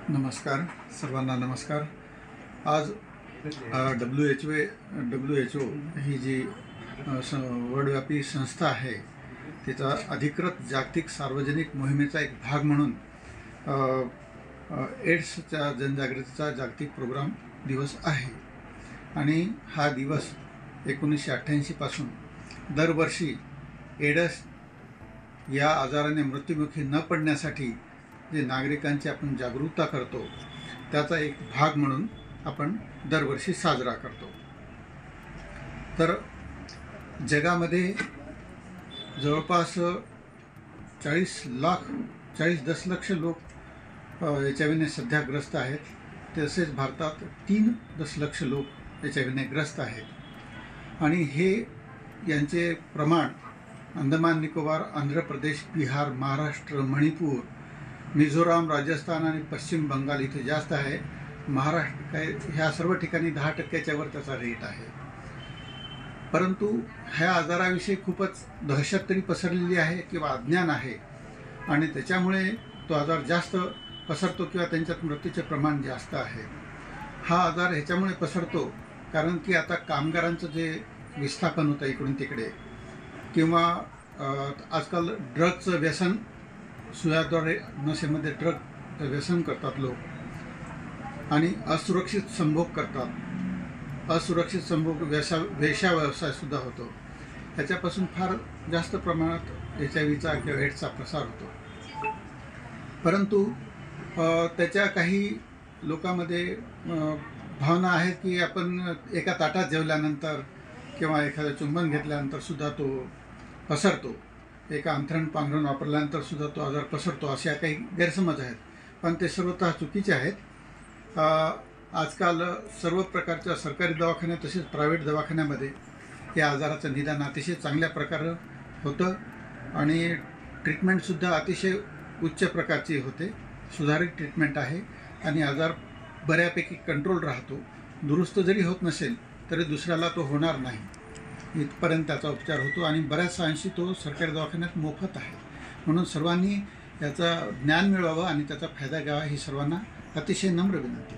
नमस्कार, सर्वांना नमस्कार। आज WHO ही जी वर्ल्डव्यापी संस्था आहे तिचा अधिकृत जागतिक सार्वजनिक मोहिमेचा एक भाग म्हणून एड्सच्या जनजागृतीचा जागतिक प्रोग्राम दिवस आहे। आणि हा दिवस 1988 पासून दरवर्षी एड्स या आजाराने मृत्युमुखी न पडण्यासाठी जे नागरिकांची आपण जागरूकता करतो त्याचा एक भाग म्हणून आपण दरवर्षी साजरा करतो। तर जगामध्ये जवळपास 40 दशलक्ष लोक HIV सध्या ग्रस्त आहेत। तसेच भारतात 3 दशलक्ष लोक HIV ग्रस्त आहेत। आणि हे यांचे प्रमाण अंदमान निकोबार, आंध्र प्रदेश, बिहार, महाराष्ट्र, मणिपूर, मिझोराम, राजस्थान आणि पश्चिम बंगाल इथे जास्त आहे। महाराष्ट्र ह्या सर्व ठिकाणी 10% वर त्याचा रेट आहे। परंतु ह्या आजाराविषयी खूपच दहशत तरी पसरलेली आहे किंवा अज्ञान आहे आणि त्याच्यामुळे तो आजार जास्त पसरतो किंवा त्यांच्यात मृत्यूचे प्रमाण जास्त आहे। हा आजार ह्याच्यामुळे पसरतो कारण की आता कामगारांचं जे विस्थापन होतं इकडून तिकडे किंवा आजकाल ड्रगचं व्यसन, सुयाद्वारे नशेमध्ये ड्रग व्यसन करतात लोक आणि असुरक्षित संभोग करतात। असुरक्षित संभोग वेश्या व्यवसायसुद्धा होतो। ह्याच्यापासून फार जास्त प्रमाणात HIVचा किंवा एड्सचा प्रसार होतो। परंतु त्याच्या काही लोकांमध्ये भावना आहेत की आपण एका ताटात जेवल्यानंतर किंवा एखादं चुंबन घेतल्यानंतर सुद्धा तो पसरतो, एका अंथरण पांघरण वापरल्यानंतर सुद्धा तो आजार पसरतो, अशा काही गैरसमज आहेत। पण ते सर्वतः चुकीचे आहेत। आजकाल सर्व प्रकारच्या सरकारी दवाखान्यात तसेच प्रायव्हेट दवाखान्यामध्ये या आजाराचं निदान अतिशय चांगल्या प्रकारे होतं आणि ट्रीटमेंटसुद्धा अतिशय उच्च प्रकारची होते। सुधारित ट्रीटमेंट आहे आणि आजार बऱ्यापैकी कंट्रोल राहतो। दुरुस्त जरी होत नसेल तरी दुसऱ्याला तो होणार नाही इथपर्यंत त्याचा उपचार होतो आणि बऱ्याच अंशी तो सरकारी दवाखान्यात मोफत आहे। म्हणून सर्वांनी याचा ज्ञान मिळवावं आणि त्याचा फायदा घ्यावा ही सर्वांना अतिशय नम्र विनंती।